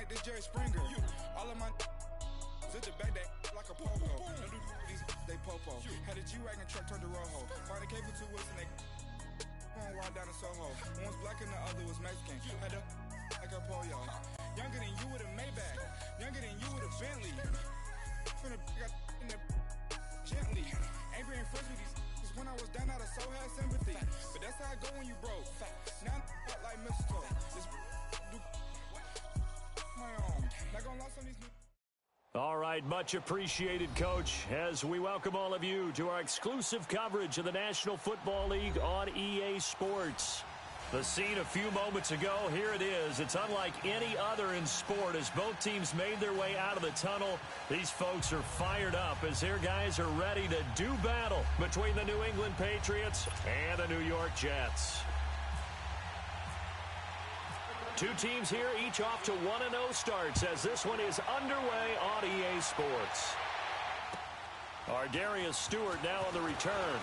like this Jerry Springer. All of my zip the back that like a popo. Don't do these they popo. Had a G-Wagon truck turned to Rojo. Find a cave for 2 weeks and they going wild down in Soho. One was black and the other was Mexican. Had a like a pollo. Younger than you with a Maybach. Younger than you with a Bentley. From the got in the gently. Ain't being friends with these when I was down out of so had sympathy. But that's how I go when you broke. Now I'm like mistletoe. This do my own. Not gonna lie, some of these new. All right, much appreciated, Coach, as we welcome all of you to our exclusive coverage of the National Football League on EA Sports. The scene a few moments ago, here it is. It's unlike any other in sport as both teams made their way out of the tunnel. These folks are fired up as their guys are ready to do battle between the New England Patriots and the New York Jets. Two teams here, each off to 1-0 starts as this one is underway on EA Sports. Darius Stewart now on the return.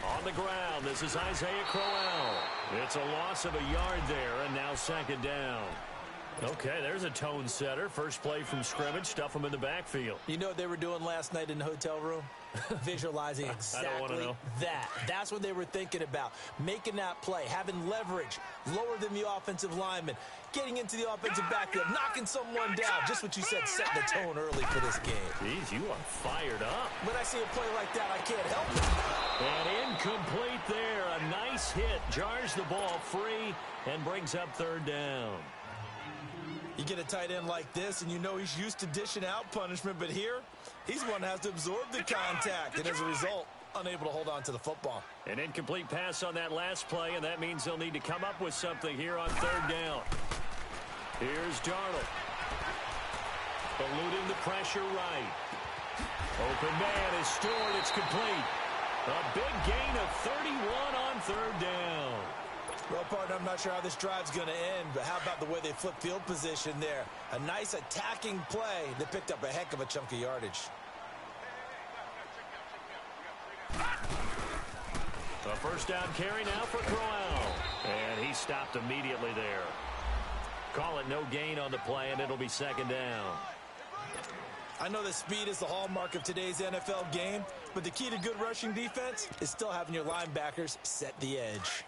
On the ground, this is Isaiah Crowell. It's a loss of a yard there, and now second down. Okay, there's a tone setter. First play from scrimmage, stuff them in the backfield. You know what they were doing last night in the hotel room? Visualizing exactly that. That's what they were thinking about. Making that play, having leverage, lower than the offensive lineman, getting into the offensive backfield, knocking someone down. Just what you said, setting the tone early for this game. Jeez, you are fired up. When I see a play like that, I can't help it. And incomplete there. A nice hit. Jars the ball free and brings up third down. You get a tight end like this, and you know he's used to dishing out punishment, but here, he's one that has to absorb the contact, and as a result, unable to hold on to the football. An incomplete pass on that last play, and that means they'll need to come up with something here on third down. Here's Darnold. Eluding the pressure right. Open man is Stewart. It's complete. A big gain of 31 on third down. Well, partner, I'm not sure how this drive's going to end, but how about the way they flip field position there? A nice attacking play that picked up a heck of a chunk of yardage. A first down carry now for Crowell. And he stopped immediately there. Call it no gain on the play, and it'll be second down. I know that speed is the hallmark of today's NFL game, but the key to good rushing defense is still having your linebackers set the edge.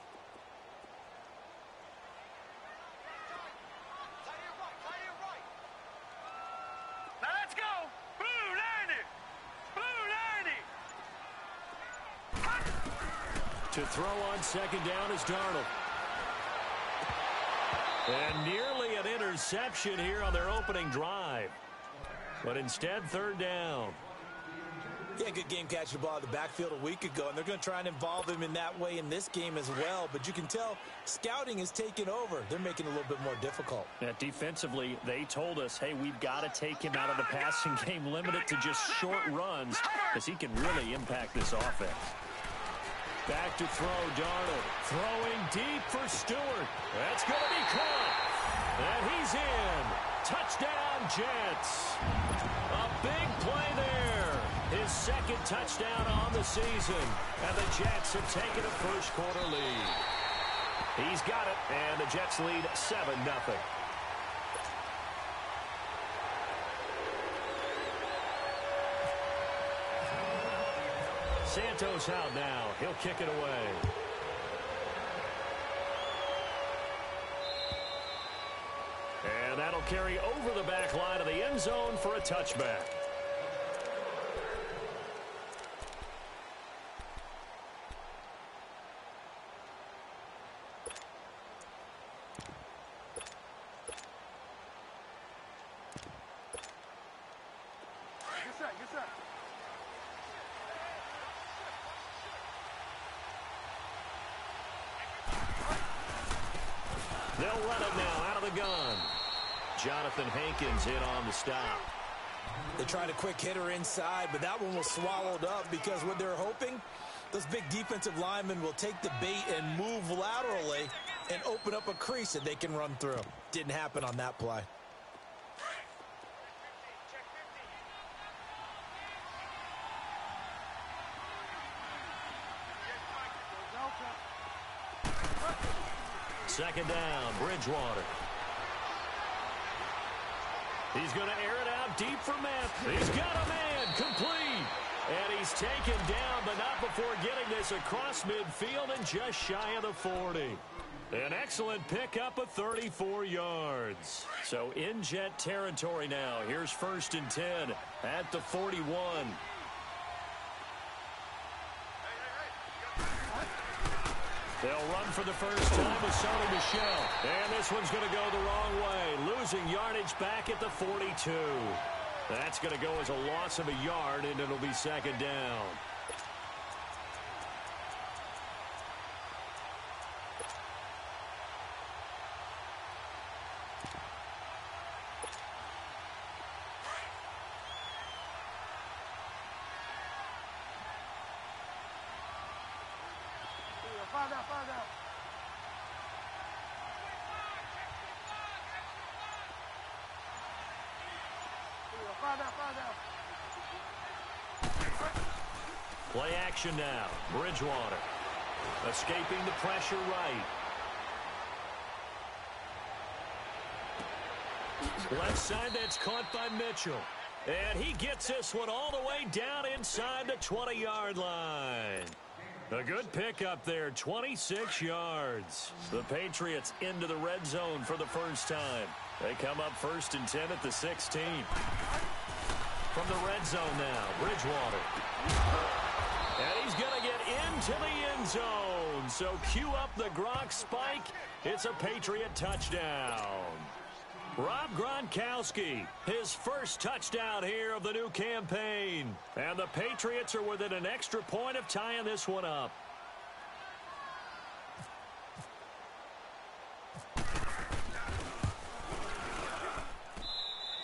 To throw on second down is Darnold. And nearly an interception here on their opening drive. But instead, third down. Yeah, good game catching the ball in the backfield a week ago, and they're going to try and involve him in that way in this game as well. But you can tell scouting is taking over. They're making it a little bit more difficult. Defensively, they told us, hey, we've got to take him out of the passing game, limit it to just short runs, because he can really impact this offense. Back to throw, Darnold. Throwing deep for Stewart. That's going to be caught. And he's in. Touchdown, Jets. A big play there. His second touchdown on the season. And the Jets have taken a first-quarter lead. He's got it, and the Jets lead 7-0. Santos out now. He'll kick it away. And that'll carry over the back line of the end zone for a touchback. Yes, sir. They'll run it now out of the gun. Jonathan Hankins in on the stop. They tried a quick hitter inside, but that one was swallowed up because what they're hoping, those big defensive linemen will take the bait and move laterally and open up a crease that they can run through. Didn't happen on that play. Second down, Bridgewater. He's going to air it out deep for Matthews. He's got a man, complete. And he's taken down, but not before getting this across midfield and just shy of the 40. An excellent pickup of 34 yards. So in Jet territory now. Here's 1st and 10 at the 41. They'll run for the first time with Sony Michel. And this one's going to go the wrong way. Losing yardage back at the 42. That's going to go as a loss of a yard, and it'll be second down. Play action now. Bridgewater escaping the pressure right. Left side, that's caught by Mitchell. And he gets this one all the way down inside the 20-yard line. A good pickup there, 26 yards. The Patriots into the red zone for the first time. They come up 1st and 10 at the 16. From the red zone now, Bridgewater. And he's going to get into the end zone. So cue up the Gronk spike. It's a Patriot touchdown. Rob Gronkowski, his first touchdown here of the new campaign. And the Patriots are within an extra point of tying this one up.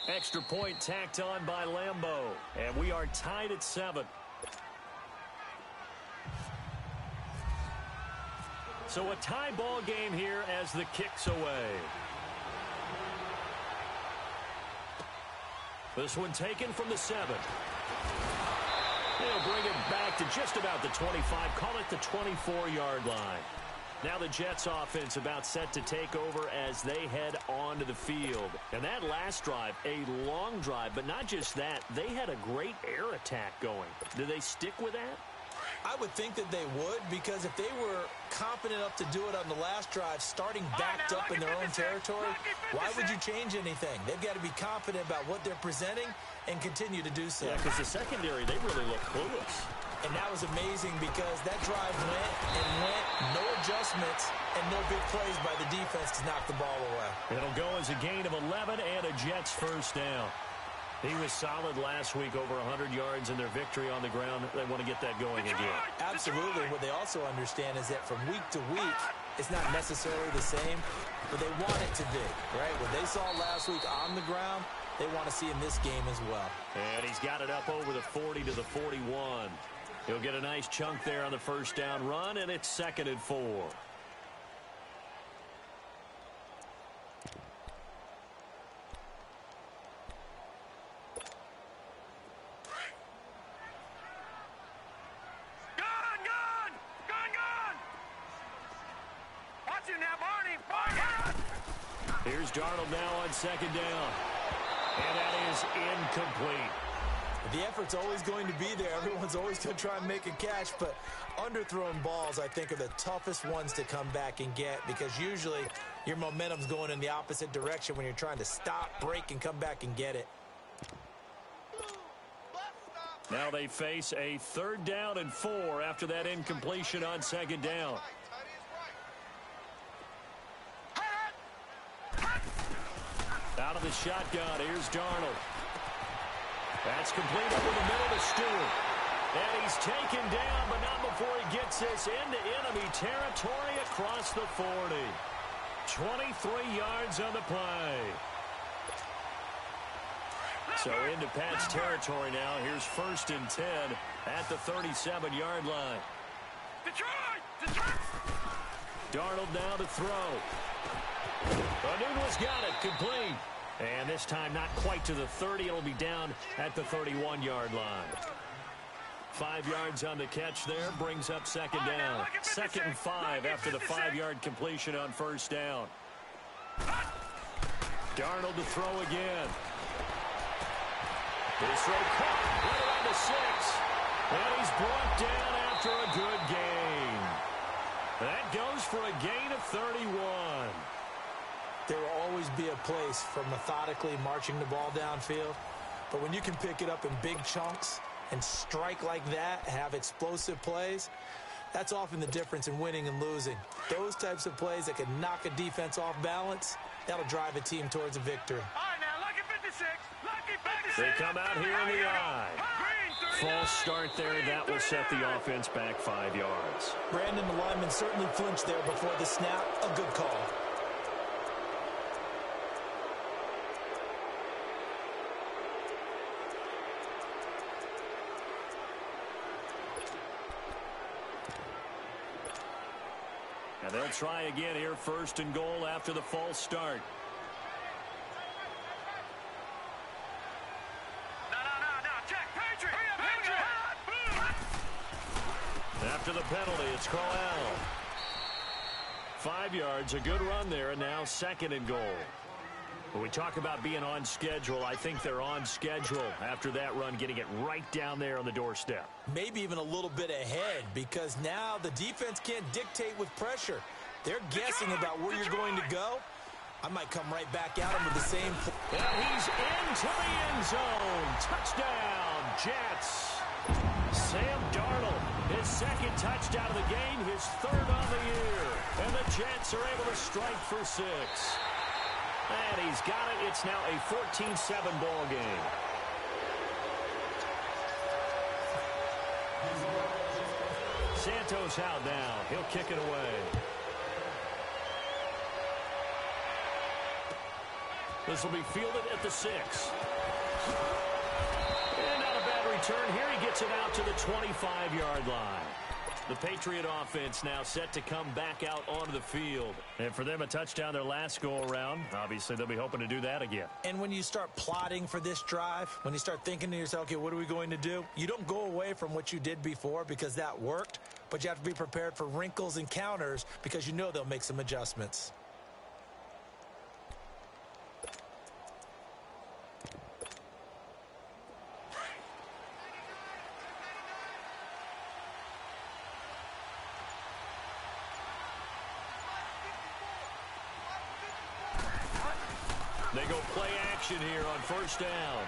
Extra point tacked on by Lambeau. And we are tied at 7. So a tie ball game here as the kick's away. This one taken from the 7. They'll bring it back to just about the 25. Call it the 24-yard line. Now the Jets offense about set to take over as they head onto the field. And that last drive, a long drive, but not just that. They had a great air attack going. Do they stick with that? I would think that they would, because if they were confident enough to do it on the last drive, starting backed up in their own territory, why would you change anything? They've got to be confident about what they're presenting and continue to do so. Yeah, because the secondary, they really look clueless. And that was amazing because that drive went and went, no adjustments, and no big plays by the defense to knock the ball away. It'll go as a gain of 11 and a Jets first down. He was solid last week, over 100 yards in their victory on the ground. They want to get that going again. Absolutely. What they also understand is that from week to week, it's not necessarily the same, but they want it to be, right? What they saw last week on the ground, they want to see in this game as well. And he's got it up over the 40 to the 41. He'll get a nice chunk there on the first down run, and it's 2nd and 4. Here's Darnold now on 2nd down. And that is incomplete. The effort's always going to be there. Everyone's always going to try and make a catch, but underthrown balls, I think, are the toughest ones to come back and get, because usually your momentum's going in the opposite direction when you're trying to stop, break, and come back and get it. Now they face a 3rd down and 4 after that incompletion on 2nd down. Out of the shotgun, here's Darnold. That's complete over the middle to Stewart. And he's taken down, but not before he gets this into enemy territory across the 40. 23 yards on the play. So into Pat's territory now. Here's 1st and 10 at the 37-yard line. Detroit! Darnold now to throw. Nunez got it, complete. And this time not quite to the 30. It'll be down at the 31-yard line. 5 yards on the catch there, brings up 2nd down. 2nd and 5 after the 5-yard completion on 1st down. Darnold to throw again. His throw caught right around the 6. And he's brought down after a good gain. That goes for a gain of 31. There will always be a place for methodically marching the ball downfield. But when you can pick it up in big chunks and strike like that, have explosive plays, that's often the difference in winning and losing. Those types of plays that can knock a defense off balance, that'll drive a team towards a victory. They come out here in the eye. False start there. That will set the offense back 5 yards. Brandon, the lineman certainly flinched there before the snap. A good call. And they'll try again here, 1st and goal after the false start. After the penalty, it's Crowell. 5 yards, a good run there, and now 2nd and goal. When we talk about being on schedule, I think they're on schedule after that run, getting it right down there on the doorstep. Maybe even a little bit ahead, because now the defense can't dictate with pressure. They're guessing about where you're going to go. I might come right back at him with the same. And he's into the end zone. Touchdown, Jets. Sam Darnold, his 2nd touchdown of the game, his 3rd on the year. And the Jets are able to strike for 6. And he's got it. It's now a 14-7 ball game. Santos out now. He'll kick it away. This will be fielded at the 6. And not a bad return here. He gets it out to the 25-yard line. The Patriot offense now set to come back out onto the field. And for them, a touchdown their last go-around. Obviously, they'll be hoping to do that again. And when you start plotting for this drive, when you start thinking to yourself, okay, what are we going to do? You don't go away from what you did before because that worked, but you have to be prepared for wrinkles and counters because you know they'll make some adjustments. They go play action here on 1st down.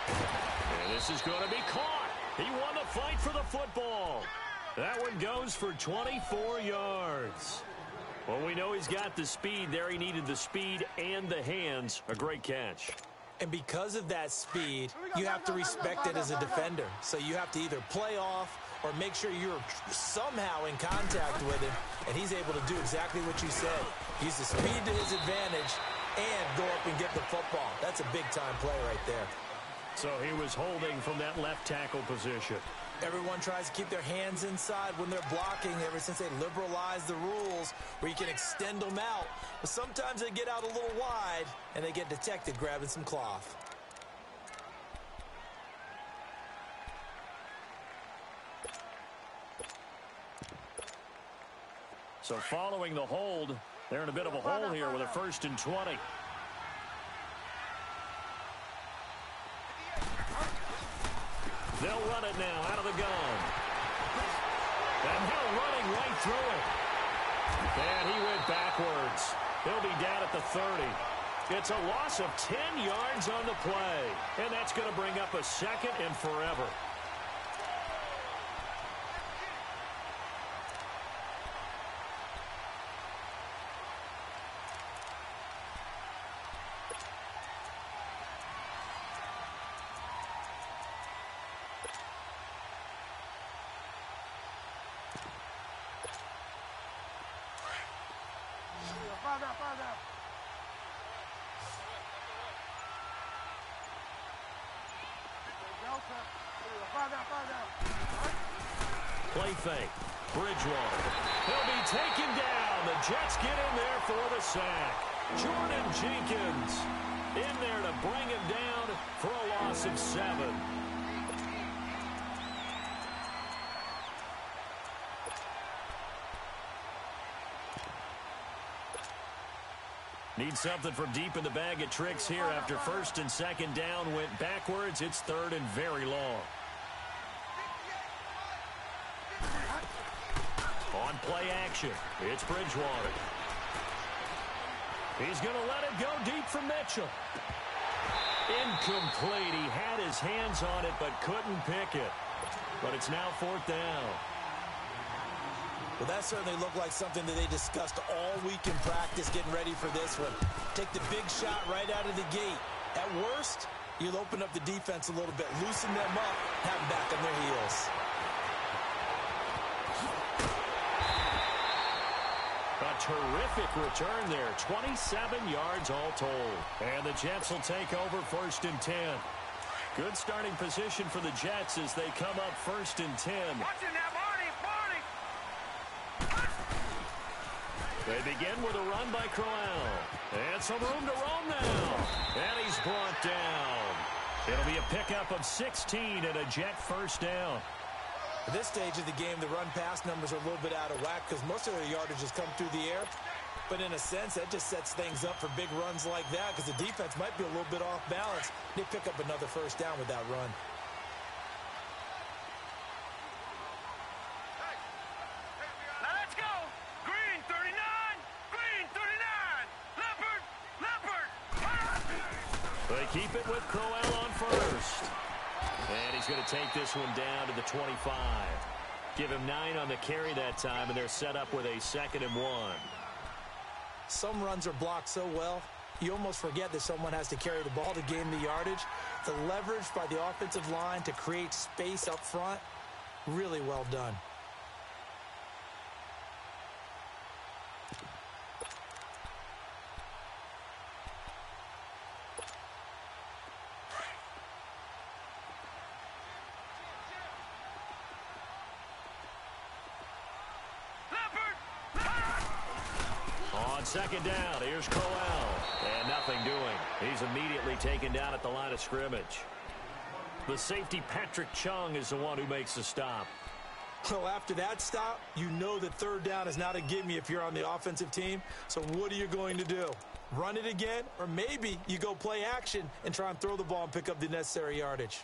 And this is going to be caught. He won the fight for the football. That one goes for 24 yards. Well, we know he's got the speed there. He needed the speed and the hands. A great catch. And because of that speed, you have to respect it as a defender. So you have to either play off or make sure you're somehow in contact with him. And he's able to do exactly what you said. Use the speed to his advantage and go up and get the football. That's a big-time play right there. So he was holding from that left tackle position. Everyone tries to keep their hands inside when they're blocking ever since they liberalized the rules where you can extend them out. But sometimes they get out a little wide and they get detected grabbing some cloth. So following the hold, they're in a bit of a hole here with a 1st and 20. They'll run it now out of the gun. And they're running right through it. And he went backwards. He'll be down at the 30. It's a loss of 10 yards on the play. And that's going to bring up a 2nd and forever. Play fake. Bridgewater. He'll be taken down. The Jets get in there for the sack. Jordan Jenkins in there to bring him down for a loss of 7. Need something from deep in the bag of tricks here after first and second down went backwards. It's third and very long. On play action, it's Bridgewater. He's going to let it go deep for Mitchell. Incomplete. He had his hands on it but couldn't pick it. But it's now fourth down. Well, that certainly looked like something that they discussed all week in practice getting ready for this one. Take the big shot right out of the gate. At worst, you'll open up the defense a little bit, loosen them up, have them back on their heels. A terrific return there. 27 yards all told. And the Jets will take over first and 10. Good starting position for the Jets as they come up first and 10. They begin with a run by Crowell. And some room to roam now. And he's brought down. It'll be a pickup of 16 and a Jet first down. At this stage of the game, the run-pass numbers are a little bit out of whack because most of their yardage has come through the air. But in a sense, that just sets things up for big runs like that because the defense might be a little bit off balance. They pick up another first down with that run. Now let's go. Green 39. Green 39. Leopard. Leopard. They keep it with Crowell on first. And he's going to take this one down to the 25. Give him 9 on the carry that time, and they're set up with a 2nd and 1. Some runs are blocked so well, you almost forget that someone has to carry the ball to gain the yardage. The leverage by the offensive line to create space up front, really well done. Second down, here's Crowell. And nothing doing. He's immediately taken down at the line of scrimmage. The safety, Patrick Chung, is the one who makes the stop. Well, after that stop, you know that third down is not a gimme if you're on the offensive team. So what are you going to do? Run it again? Or maybe you go play action and try and throw the ball and pick up the necessary yardage.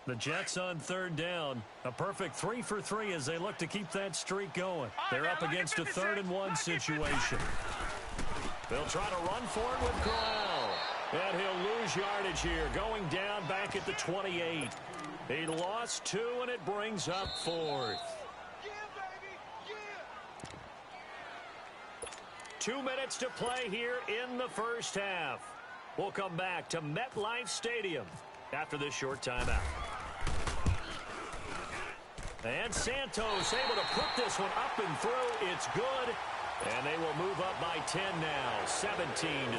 The Jets on third down. A perfect 3 for 3 as they look to keep that streak going. They're up against a 3rd and 1 situation. They'll try to run for it with Crowell. And he'll lose yardage here, going down back at the 28. He lost 2, and it brings up 4th. 2 minutes to play here in the first half. We'll come back to MetLife Stadium after this short timeout. And Santos able to put this one up and through. It's good. And they will move up by 10 now, 17-7.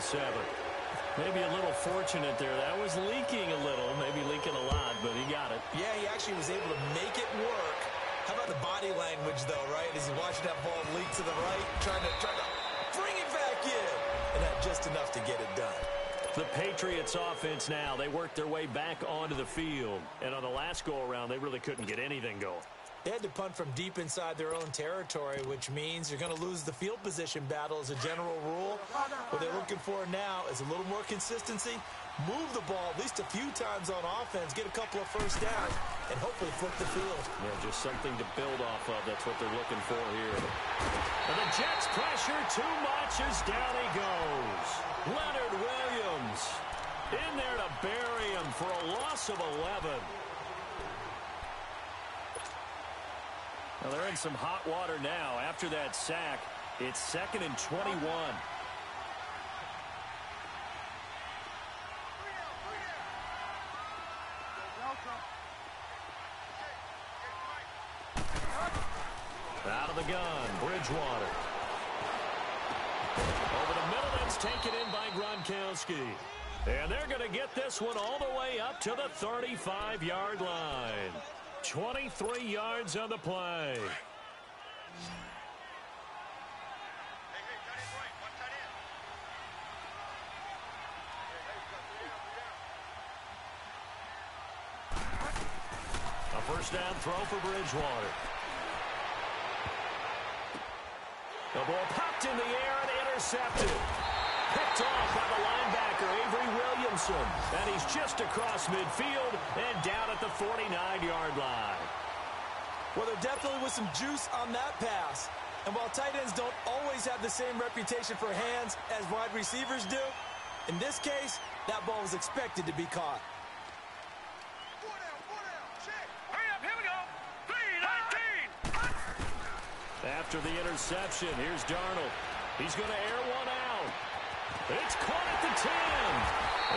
Maybe a little fortunate there. That was leaking a little, maybe leaking a lot, but he got it. Yeah, he actually was able to make it work. How about the body language, though, right? As he's watching that ball leak to the right, trying to bring it back in. And that just enough to get it done. The Patriots offense now, they worked their way back onto the field. And on the last go-around, they really couldn't get anything going. They had to punt from deep inside their own territory, which means you're going to lose the field position battle as a general rule. What they're looking for now is a little more consistency, move the ball at least a few times on offense, get a couple of first downs, and hopefully flip the field. Yeah, just something to build off of. That's what they're looking for here. And the Jets pressure too much as down he goes. Leonard Williams in there to bury him for a loss of 11. Well, they're in some hot water now. After that sack, it's 2nd and 21. Out of the gun, Bridgewater. Over the middle, that's taken in by Gronkowski. And they're going to get this one all the way up to the 35-yard line. 23 yards on the play. A first down throw for Bridgewater. The ball popped in the air and intercepted. Picked off by the linebacker, Avery Williamson. And he's just across midfield and down at the 49-yard line. Well, there definitely was some juice on that pass. And while tight ends don't always have the same reputation for hands as wide receivers do, in this case, that ball was expected to be caught. Hurry up, here we go. 3-19. After the interception, here's Darnold. He's going to air one out. It's caught at the 10.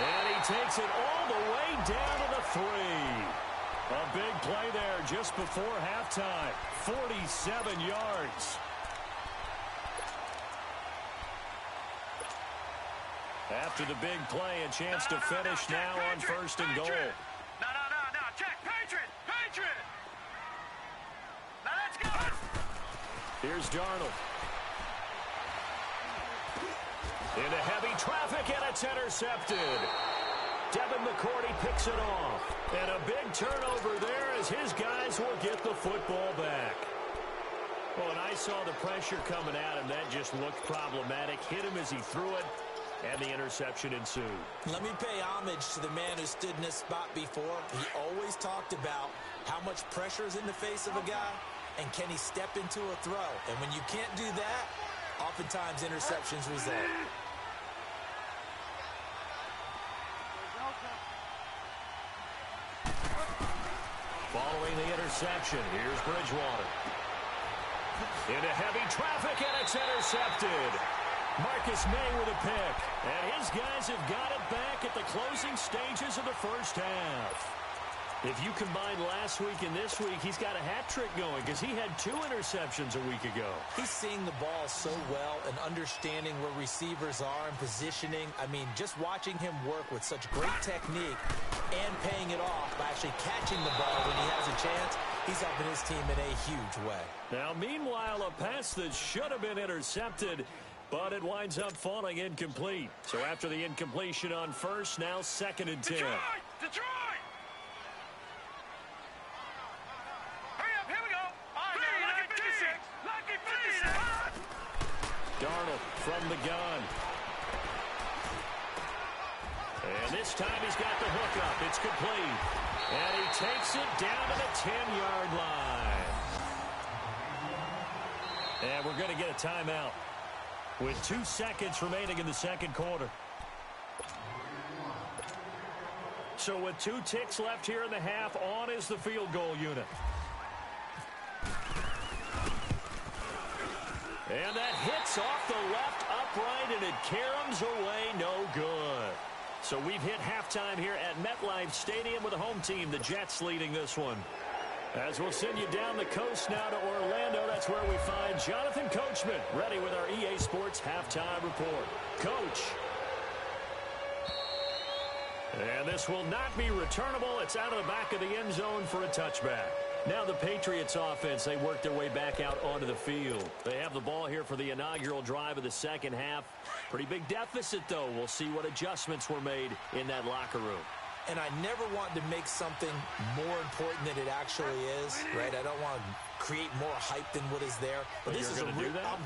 And he takes it all the way down to the 3. A big play there just before halftime. 47 yards. After the big play, a chance to finish now on first and goal. No, check, Patriot. Now let's go. Here's Darnold. Into heavy traffic, and it's intercepted. Devin McCourty picks it off. And a big turnover there as his guys will get the football back. Well, and I saw the pressure coming at him. That just looked problematic. Hit him as he threw it, and the interception ensued. Let me pay homage to the man who stood in this spot before. He always talked about how much pressure is in the face of a guy, and can he step into a throw. And when you can't do that, oftentimes interceptions result. Following the interception, here's Bridgewater. Into heavy traffic, and it's intercepted. Marcus May with a pick. And his guys have got it back at the closing stages of the first half. If you combine last week and this week, he's got a hat trick going because he had 2 interceptions a week ago. He's seeing the ball so well and understanding where receivers are and positioning. I mean, just watching him work with such great technique and paying it off by actually catching the ball when he has a chance, he's helping his team in a huge way. Now, meanwhile, a pass that should have been intercepted, but it winds up falling incomplete. So after the incompletion on first, now 2nd and 10. Detroit! Hurry up, here we go. Lucky 56. Darnold from the gun. And this time he's got the hookup. It's complete. And he takes it down to the 10-yard line. And we're going to get a timeout with 2 seconds remaining in the second quarter. So with 2 ticks left here in the half, on is the field goal unit. And that hits off the left upright, and it caroms away no good. So we've hit halftime here at MetLife Stadium with the home team, the Jets, leading this one. As we'll send you down the coast now to Orlando, that's where we find Jonathan Coachman, ready with our EA Sports halftime report. Coach. And this will not be returnable. It's out of the back of the end zone for a touchback. Now the Patriots offense, they work their way back out onto the field. They have the ball here for the inaugural drive of the second half. Pretty big deficit, though. We'll see what adjustments were made in that locker room. And I never want to make something more important than it actually is, right? I don't want to create more hype than what is there. But this is I'm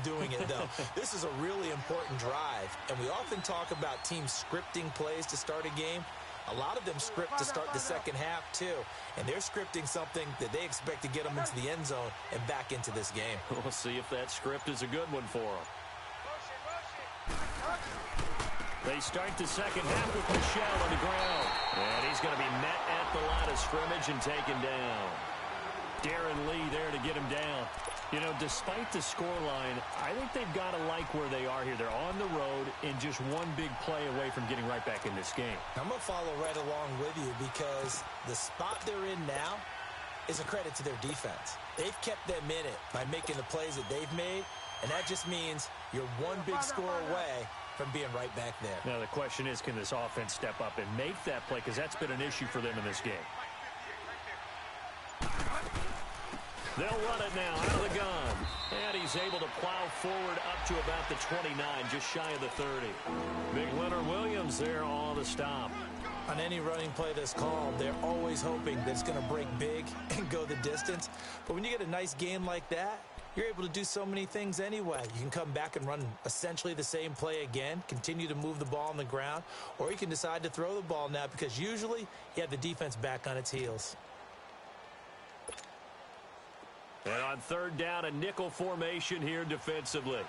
doing it, though. This is a really important drive. And we often talk about teams scripting plays to start a game. A lot of them script to start the second half, too. And they're scripting something that they expect to get them into the end zone and back into this game. We'll see if that script is a good one for them. They start the second half with Michel on the ground. And he's going to be met at the line of scrimmage and taken down. Darren Lee there to get him down. You know, despite the scoreline, I think they've got to like where they are here. They're on the road and just one big play away from getting right back in this game. I'm going to follow right along with you because the spot they're in now is a credit to their defense. They've kept them in it by making the plays that they've made, and that just means you're one big score away from being right back there. Now the question is, can this offense step up and make that play? Because that's been an issue for them in this game. They'll run it now out of the gun. And he's able to plow forward up to about the 29, just shy of the 30. Big Leonard Williams there on the stop. On any running play that's called, they're always hoping that it's going to break big and go the distance. But when you get a nice game like that, you're able to do so many things anyway. You can come back and run essentially the same play again, continue to move the ball on the ground, or you can decide to throw the ball now because usually you have the defense back on its heels. And on third down, a nickel formation here defensively.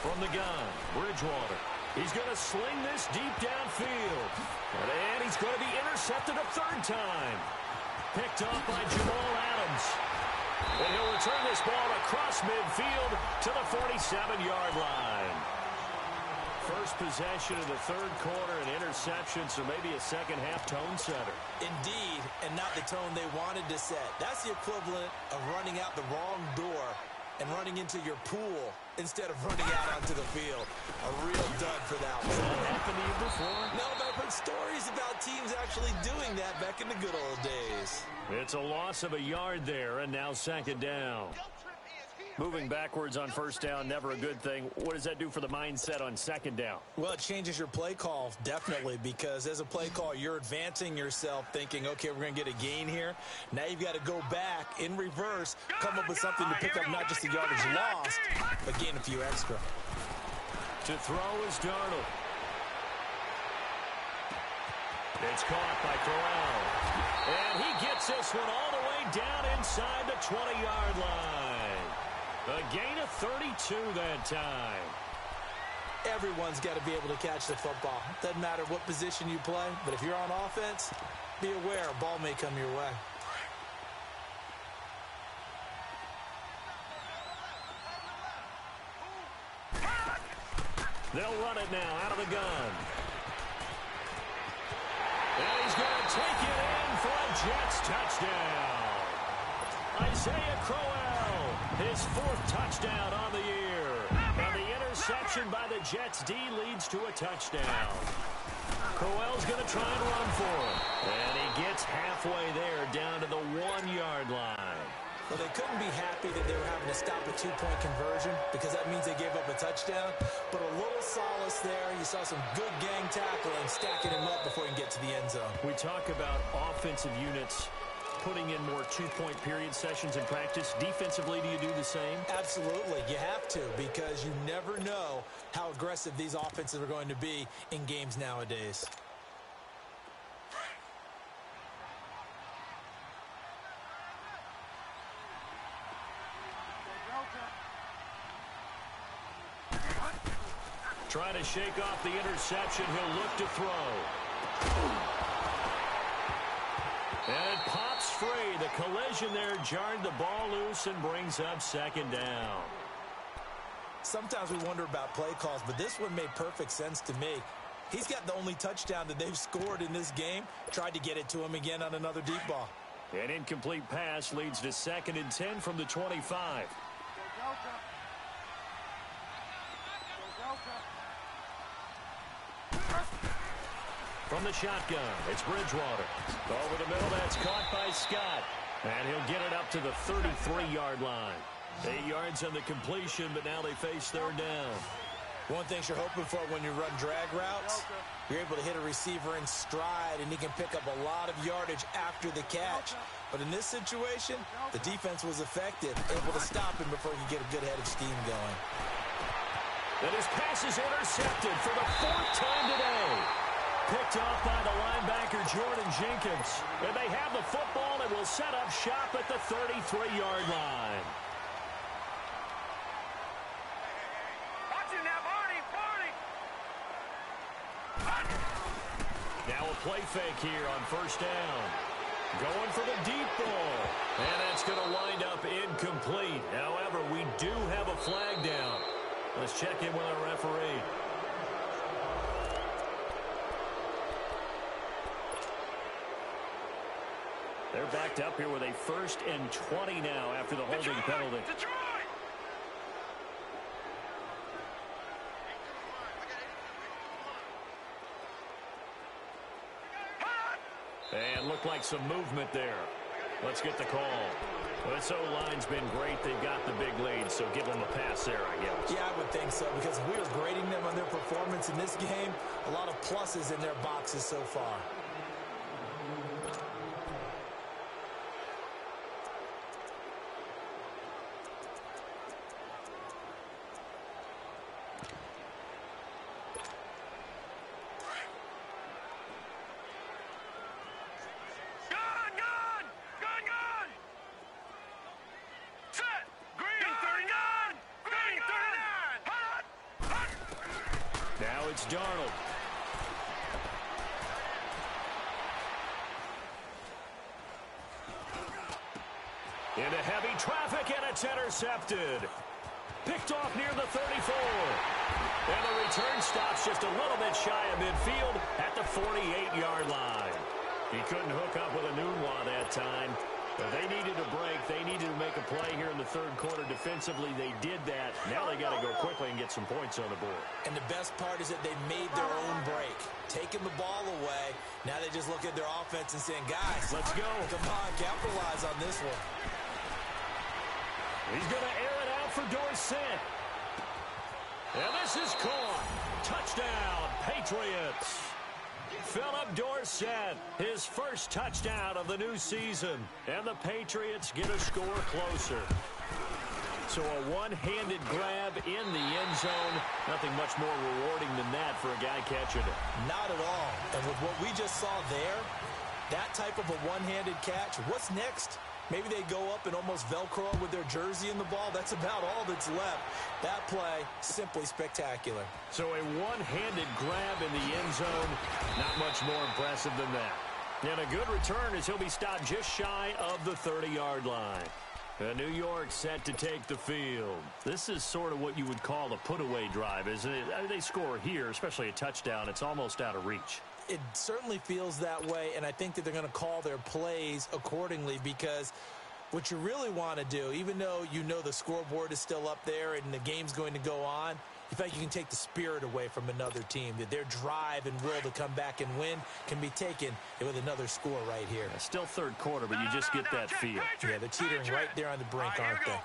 From the gun, Bridgewater. He's going to sling this deep downfield. And he's going to be intercepted a third time. Picked off by Jamal Adams. And he'll return this ball across midfield to the 47-yard line. First possession of the third quarter, an interception, so maybe a second-half tone setter. Indeed, and not the tone they wanted to set. That's the equivalent of running out the wrong door and running into your pool instead of running out onto the field. A real dud for that one. Has that happened to you before? No, but I've heard stories about teams actually doing that back in the good old days. It's a loss of a yard there, and now second down. Moving backwards on first down, never a good thing. What does that do for the mindset on second down? Well, it changes your play call, definitely, because as a play call, you're advancing yourself thinking, okay, we're going to get a gain here. Now you've got to go back in reverse, come up with something to pick up not just the yardage lost, but gain a few extra. To throw is Darnold. It's caught by Corral. And he gets this one all the way down inside the 20-yard line. A gain of 32 that time. Everyone's got to be able to catch the football. Doesn't matter what position you play, but if you're on offense, be aware a ball may come your way. They'll run it now out of the gun. And he's going to take it in for a Jets touchdown. Isaiah Crowell, his fourth touchdown on the year. And the interception by the Jets D leads to a touchdown. Crowell's going to try and run for it. And he gets halfway there down to the 1-yard line. Well, they couldn't be happy that they were having to stop a two-point conversion because that means they gave up a touchdown. But a little solace there. You saw some good gang tackling, stacking him up before he can get to the end zone. We talk about offensive units putting in more two-point period sessions in practice. Defensively, do you do the same? Absolutely. You have to because you never know how aggressive these offenses are going to be in games nowadays. Trying to shake off the interception. He'll look to throw. And it pops free. The collision there jarred the ball loose and brings up second down. Sometimes we wonder about play calls, but this one made perfect sense to me. He's got the only touchdown that they've scored in this game. Tried to get it to him again on another deep ball. An incomplete pass leads to 2nd and 10 from the 25. From the shotgun, it's Bridgewater. Over the middle, that's caught by Scott. And he'll get it up to the 33-yard line. 8 yards on the completion, but now they face third down. One thing you're hoping for when you run drag routes, you're able to hit a receiver in stride, and he can pick up a lot of yardage after the catch. But in this situation, the defense was effective, able to stop him before he could get a good head of steam going. And his pass is intercepted for the 4th time today. Picked off by the linebacker, Jordan Jenkins. And they have the football and will set up shop at the 33-yard line. Watch it now, Barney! Now a play fake here on first down. Going for the deep ball. And that's going to wind up incomplete. However, we do have a flag down. Let's check in with our referee. They're backed up here with a 1st and 20 now after the holding penalty. And looked like some movement there. Let's get the call. Well, this O-line's been great. They've got the big lead, so give them a pass there, I guess. Yeah, I would think so, because we were grading them on their performance in this game. A lot of pluses in their boxes so far. It's Darnold. Into heavy traffic, and it's intercepted. Picked off near the 34. And the return stops just a little bit shy of midfield at the 48-yard line. He couldn't hook up with a Nunwa that time. But they needed a break. They needed to make a play here in the 3rd quarter. Defensively, they did that. Now they got to go quickly and get some points on the board. And the best part is that they made their own break. Taking the ball away. Now they just look at their offense and saying, guys, let's go. Come on, capitalize on this one. He's going to air it out for Dorsett. And this is caught. Touchdown, Patriots. Philip Dorsett, his first touchdown of the new season. And the Patriots get a score closer. So a one-handed grab in the end zone. Nothing much more rewarding than that for a guy catching it. Not at all. And with what we just saw there, that type of a one-handed catch, what's next? Maybe they go up and almost Velcro with their jersey in the ball. That's about all that's left. That play, simply spectacular. So a one-handed grab in the end zone, not much more impressive than that. And a good return as he'll be stopped just shy of the 30-yard line. New York set to take the field. This is sort of what you would call a put-away drive, isn't it? I mean, they score here, especially a touchdown. It's almost out of reach. It certainly feels that way, and I think that they're going to call their plays accordingly, because what you really want to do, even though you know the scoreboard is still up there and the game's going to go on, you feel like you can take the spirit away from another team, that their drive and will to come back and win can be taken with another score right here. Yeah, still 3rd quarter, but you just get that feel. Yeah, they're teetering right there on the brink, aren't they?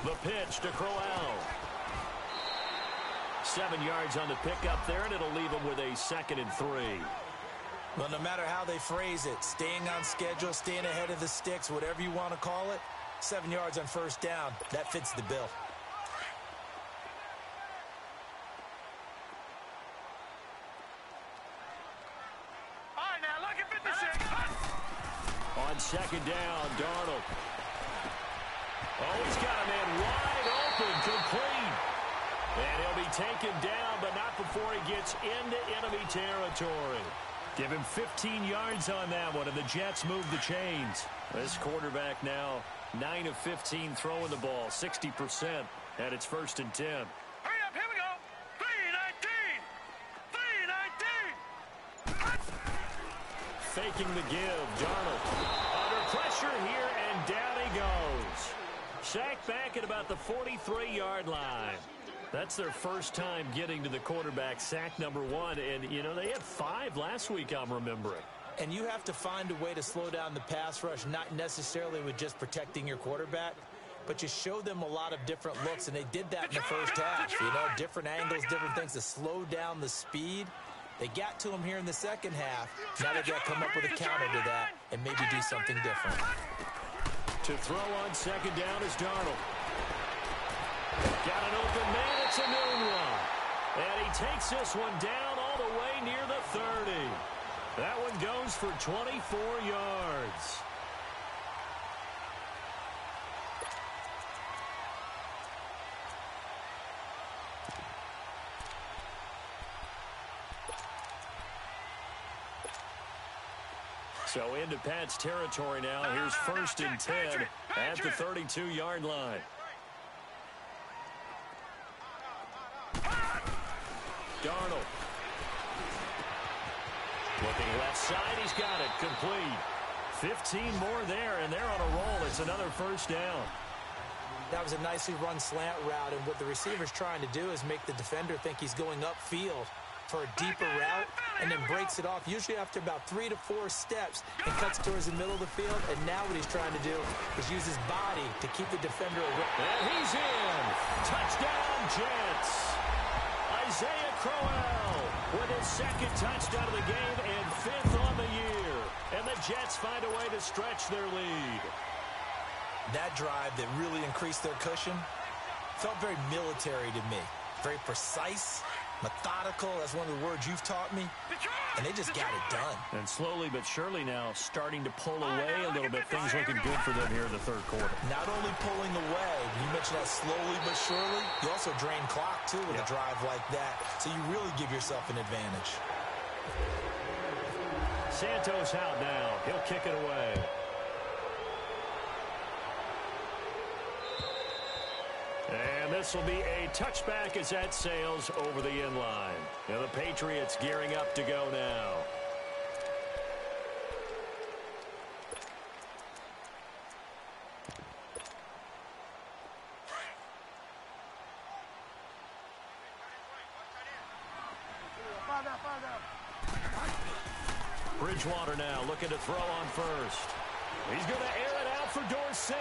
The pitch to Crowell. 7 yards on the pickup there, and it'll leave them with a 2nd and 3. Well, no matter how they phrase it, staying on schedule, staying ahead of the sticks, whatever you want to call it, 7 yards on 1st down, that fits the bill. All right, now look at 56. On 2nd down, Darnold. Oh, he's got a man wide open, complete. And he'll be taken down, but not before he gets into enemy territory. Give him 15 yards on that one, and the Jets move the chains. This quarterback now 9 of 15 throwing the ball, 60%, and it's 1st and 10. Hurry up, here we go. 3-19. 3-19. Faking the give, Darnold. Under pressure here, and down he goes. Sacked back at about the 43-yard line. That's their first time getting to the quarterback, sack number 1. And, you know, they had 5 last week, I'm remembering. And you have to find a way to slow down the pass rush, not necessarily with just protecting your quarterback, but you show them a lot of different looks, and they did that in the first half. You know, different angles, different things to slow down the speed. They got to him here in the second half. Now they've got to come up with a counter to that and maybe do something different. To throw on 2nd down is Darnold. Got an open man, it's a new one. And he takes this one down all the way near the 30. That one goes for 24 yards. So into Pat's territory now. Here's 1st and 10 at the 32-yard line. Darnold. Looking left side, he's got it. Complete. 15 more there, and they're on a roll. It's another first down. That was a nicely run slant route, and what the receiver's trying to do is make the defender think he's going upfield for a deeper route, and then breaks it off, usually after about 3 to 4 steps, and cuts towards the middle of the field. And now what he's trying to do is use his body to keep the defender away. And he's in. Touchdown, Jets. Isaiah Crowell with his second touchdown of the game and 5th on the year. And the Jets find a way to stretch their lead. That drive that really increased their cushion felt very military to me. Very precise, methodical. That's one of the words you've taught me. And they just got it done. And slowly but surely now starting to pull away a little bit. Things looking good for them here in the third quarter. Not only pulling away, you mentioned that slowly but surely, you also drain clock, too, with a drive like that. So you really give yourself an advantage. Santos out now. He'll kick it away. And this will be a touchback as that sails over the end line. And the Patriots gearing up to go now. Bridgewater now looking to throw on first. He's going to air it out for Dorsett.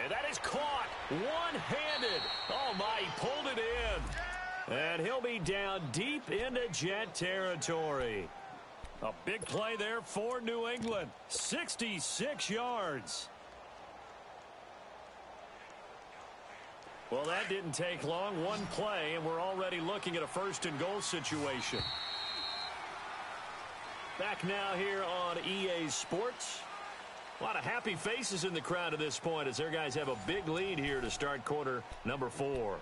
And that is caught one-handed. Oh, my, he pulled it in. And he'll be down deep into Jet territory. A big play there for New England. 66 yards. Well, that didn't take long. One play, and we're already looking at a first-and-goal situation. Back now here on EA Sports. A lot of happy faces in the crowd at this point as their guys have a big lead here to start quarter number 4.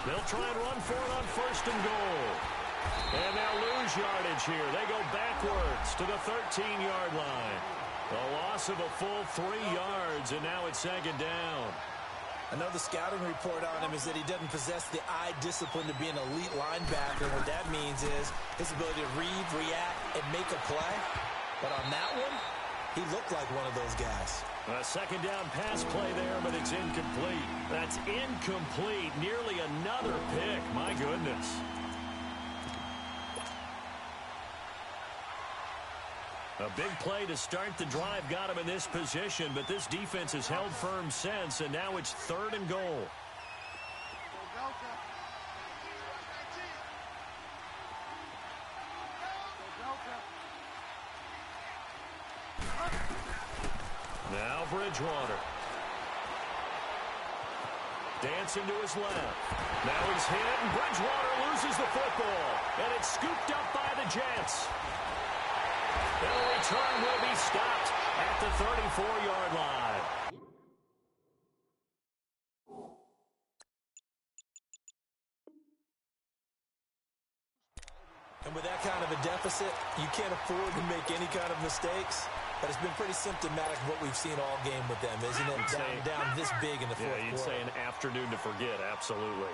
They'll try and run for it on first and goal. And they'll lose yardage here. They go backwards to the 13-yard line. A loss of a full 3 yards, and now it's second down. I know the scouting report on him is that he doesn't possess the eye discipline to be an elite linebacker. What that means is his ability to read, react, and make a play. But on that one, he looked like one of those guys. A second down pass play there, but it's incomplete. That's incomplete. Nearly another pick. My goodness. A big play to start the drive got him in this position, but this defense has held firm since, and now it's third and goal. Now Bridgewater. Dancing to his left. Now he's hit, and Bridgewater loses the football. And it's scooped up by the Jets. The return will be stopped at the 34-yard line. And with that kind of a deficit, you can't afford to make any kind of mistakes. But it's been pretty symptomatic of what we've seen all game with them, isn't it? Down this big in the fourth quarter. Yeah, you'd say an afternoon to forget, absolutely.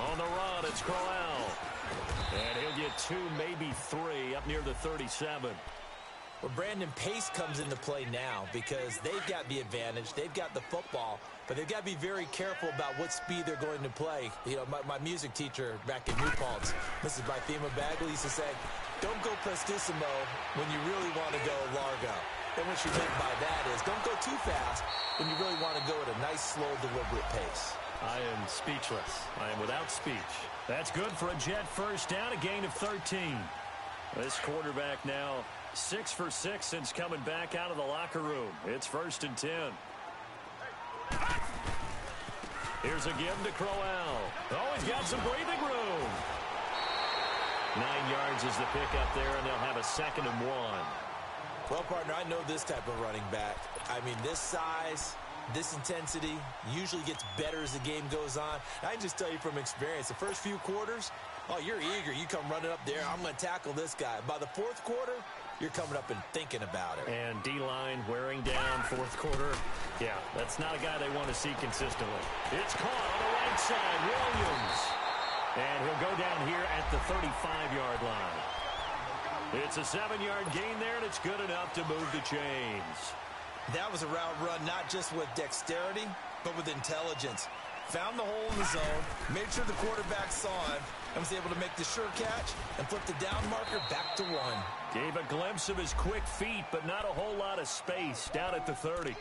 On the run, it's Crowell. And he'll get 2, maybe 3, up near the 37. Well, Brandon, pace comes into play now because they've got the advantage. They've got the football, but they've got to be very careful about what speed they're going to play. You know, my music teacher back in New Paltz, Mrs. Bythema Bagley, used to say, don't go prestissimo when you really want to go largo. And what she meant by that is don't go too fast when you really want to go at a nice, slow, deliberate pace. I am speechless. I am without speech. That's good for a Jet first down, a gain of 13. This quarterback now 6 for 6 since coming back out of the locker room. It's 1st and 10. Here's a give to Crowell. Oh, he's got some breathing room. 9 yards is the pickup there, and they'll have a 2nd and 1. Well, partner, I know this type of running back. I mean, this size, this intensity usually gets better as the game goes on. I can just tell you from experience, the first few quarters, oh, you're eager. You come running up there, I'm going to tackle this guy. By the fourth quarter, you're coming up and thinking about it. And D-line wearing down fourth quarter. Yeah, that's not a guy they want to see consistently. It's caught on the right side, Williams. And he'll go down here at the 35-yard line. It's a 7-yard gain there, and it's good enough to move the chains. That was a route run not just with dexterity, but with intelligence. Found the hole in the zone, made sure the quarterback saw him, and was able to make the sure catch and flip the down marker back to 1. Gave a glimpse of his quick feet, but not a whole lot of space down at the 30.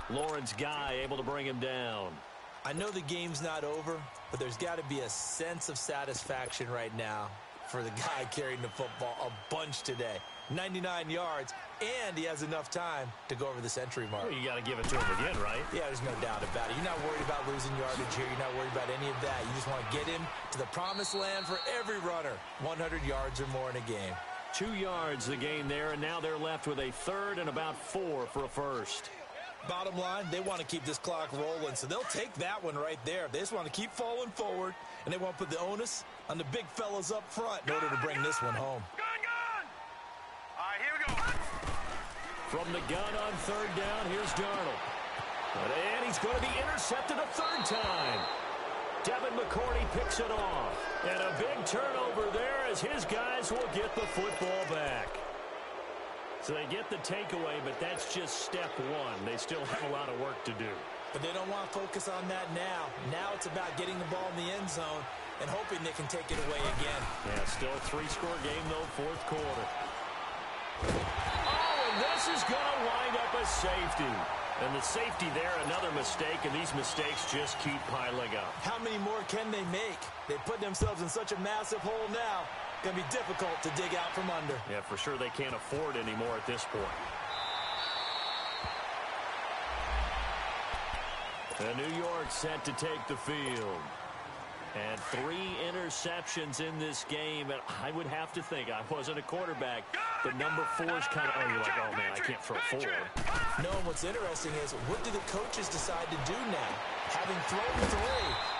Lawrence Guy able to bring him down. I know the game's not over, but there's got to be a sense of satisfaction right now for the guy carrying the football a bunch today. 99 yards, and he has enough time to go over the century mark. Well, you got to give it to him again, right? Yeah, there's no doubt about it. You're not worried about losing yardage here. You're not worried about any of that. You just want to get him to the promised land for every runner. 100 yards or more in a game. 2 yards the gain there, and now they're left with a 3rd and about 4 for a first. Bottom line, they want to keep this clock rolling, so they'll take that one right there. They just want to keep falling forward, and they want to put the onus on the big fellas up front in order to bring this one home. Gun! All right, here we go. From the gun on 3rd down, here's Darnold. And he's going to be intercepted a 3rd time. Devin McCourty picks it off. And a big turnover there as his guys will get the football back. So they get the takeaway, but that's just step 1. They still have a lot of work to do. But they don't want to focus on that now. Now it's about getting the ball in the end zone and hoping they can take it away again. Yeah, still a 3-score game, though, 4th quarter. Oh, and this is going to wind up a safety. And the safety there, another mistake, and these mistakes just keep piling up. How many more can they make? They put themselves in such a massive hole now. Going to be difficult to dig out from under. Yeah, for sure they can't afford anymore at this point. And New York set to take the field. And 3 interceptions in this game. And I would have to think, I wasn't a quarterback, but number 4 is kind of, you're like, oh, man, I can't throw 4. No, and what's interesting is, what do the coaches decide to do now? Having thrown 3,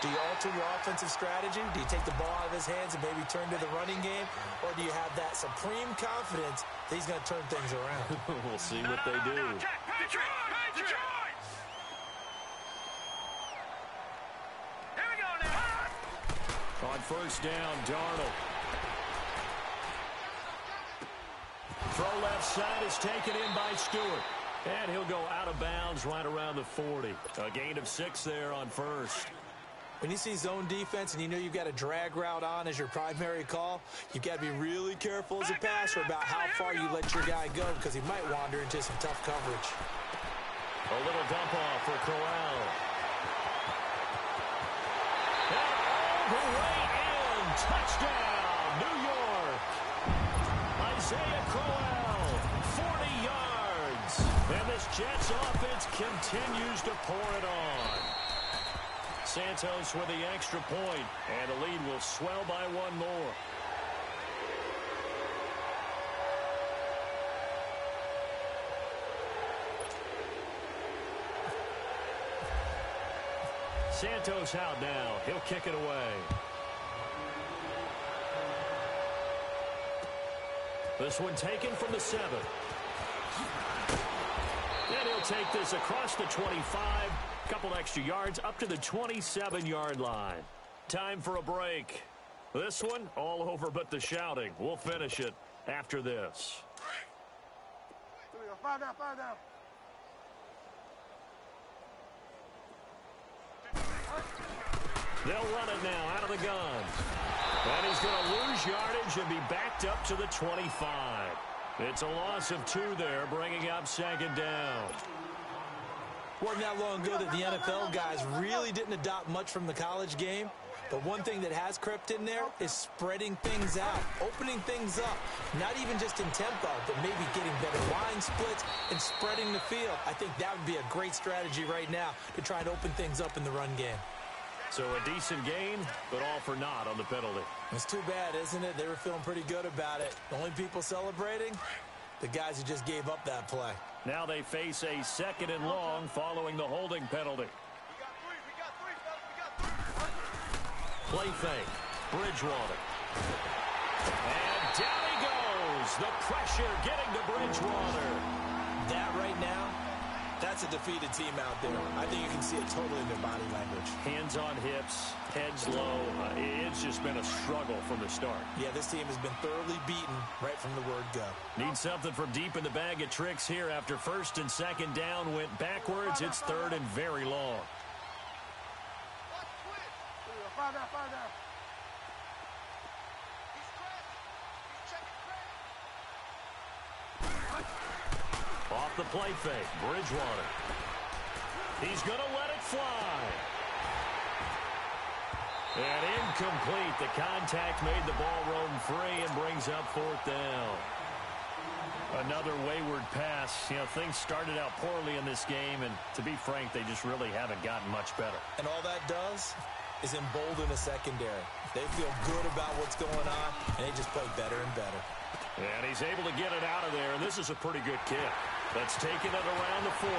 do you alter your offensive strategy? Do you take the ball out of his hands and maybe turn to the running game? Or do you have that supreme confidence that he's going to turn things around? We'll see what they do. Detroit! Here we go now. On 1st down, Darnold. Throw left side is taken in by Stewart. And he'll go out of bounds right around the 40. A gain of 6 there on 1st. When you see zone defense and you know you've got a drag route on as your primary call, you've got to be really careful as a passer about how far you let your guy go because he might wander into some tough coverage. A little dump off for Corral. And all the way in. Touchdown, New York. Isaiah Crowell, 40 yards. And this Jets offense continues to pour it on. Santos with the extra point, and the lead will swell by 1 more. Santos out now. He'll kick it away. This one taken from the 7. And he'll take this across the 25. Couple extra yards up to the 27-yard line. Time for a break. This one all over but the shouting. We'll finish it after this. Here we go. 5 down, 5 down. They'll run it now out of the gun. And he's going to lose yardage and be backed up to the 25. It's a loss of 2 there, bringing up 2nd down. Wasn't that long ago that the NFL guys really didn't adopt much from the college game. But one thing that has crept in there is spreading things out, opening things up, not even just in tempo, but maybe getting better line splits and spreading the field. I think that would be a great strategy right now to try and open things up in the run game. So a decent gain, but all for naught on the penalty. It's too bad, isn't it? They were feeling pretty good about it. The only people celebrating, the guys who just gave up that play. Now they face a 2nd and long following the holding penalty. Play fake. Bridgewater. And down he goes. The pressure getting to Bridgewater. That right now, that's a defeated team out there. I think you can see it totally in their body language. Hands on hips, heads low. It's just been a struggle from the start. Yeah, this team has been thoroughly beaten right from the word go. Need something from deep in the bag of tricks here after 1st and 2nd down went backwards. It's 3rd and very long. Five down. Off the play fake, Bridgewater. He's going to let it fly. And incomplete. The contact made the ball roam free and brings up 4th down. Another wayward pass. You know, things started out poorly in this game, and to be frank, they just really haven't gotten much better. And all that does is embolden the secondary. They feel good about what's going on, and they just play better and better. And he's able to get it out of there, and this is a pretty good kick. That's taking it around the 40.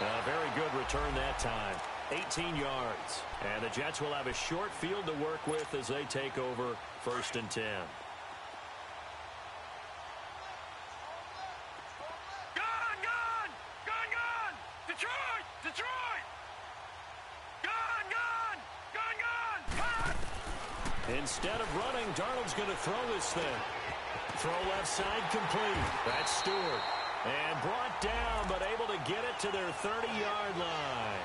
A very good return that time. 18 yards. And the Jets will have a short field to work with as they take over 1st and 10. Gun! Detroit! Gun! Instead of running, Darnold's going to throw this thing. Throw left side complete. That's Stewart. And brought down, but able to get it to their 30-yard line.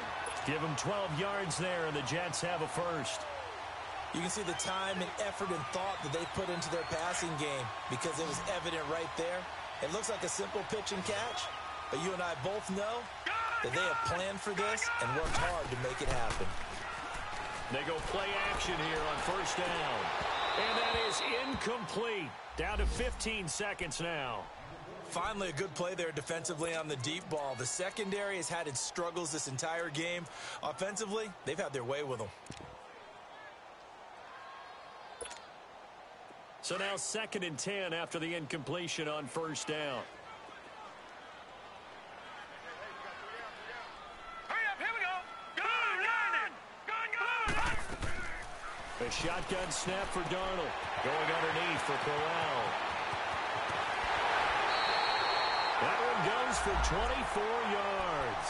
Give them 12 yards there, and the Jets have a first. You can see the time and effort and thought that they put into their passing game because it was evident right there. It looks like a simple pitch and catch, but you and I both know that they have planned for this and worked hard to make it happen. They go play action here on 1st down. And that is incomplete. Down to 15 seconds now. Finally, a good play there defensively on the deep ball. The secondary has had its struggles this entire game. Offensively, they've had their way with them. So now 2nd and 10 after the incompletion on 1st down. Hurry up, here we go! Gun! A shotgun snap for Darnold. Going underneath for Corral. That one goes for 24 yards.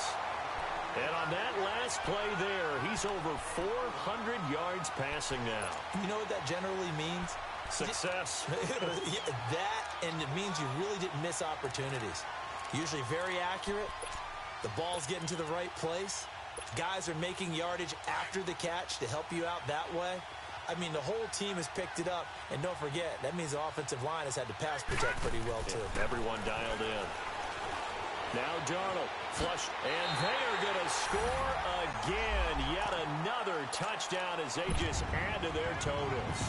And on that last play there, he's over 400 yards passing now. You know what that generally means? Success. That, and it means you really didn't miss opportunities. Usually very accurate. The ball's getting to the right place. Guys are making yardage after the catch to help you out that way. I mean, the whole team has picked it up. And don't forget, that means the offensive line has had to pass protect pretty well, too. Yeah, everyone dialed in. Now Darnold, flush, and they are going to score again. Yet another touchdown as they just add to their totals.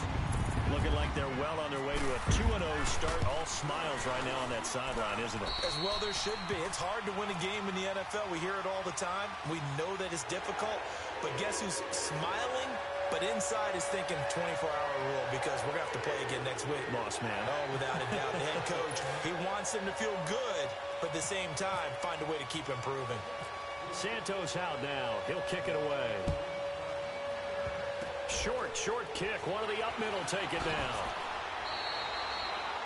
Looking like they're well on their way to a 2-0 start. All smiles right now on that sideline, isn't it? As well there should be. It's hard to win a game in the NFL. We hear it all the time. We know that it's difficult. But guess who's smiling? But inside is thinking 24-hour rule because we're going to have to play again next week. Lost man. Oh, without a doubt. The head coach, he wants them to feel good, but at the same time, find a way to keep improving. Santos out now. He'll kick it away. Short kick. One of the up middle take it down.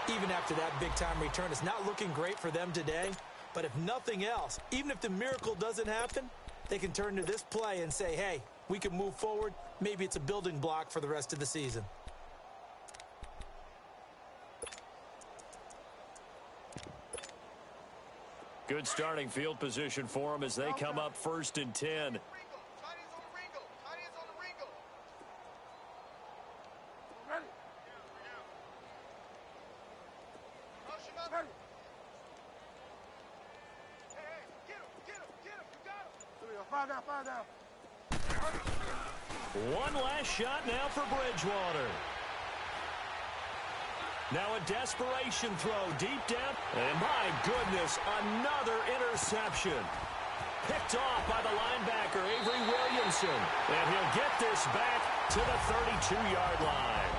Even after that big-time return, it's not looking great for them today. But if nothing else, even if the miracle doesn't happen, they can turn to this play and say, hey, we can move forward. Maybe it's a building block for the rest of the season. Good starting field position for them as they come up 1st and 10. Five down. One last shot now for Bridgewater. Now a desperation throw deep down. And my goodness, another interception. Picked off by the linebacker, Avery Williamson. And he'll get this back to the 32-yard line.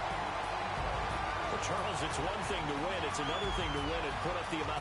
Well, Charles, it's one thing to win. It's another thing to win and put up the amount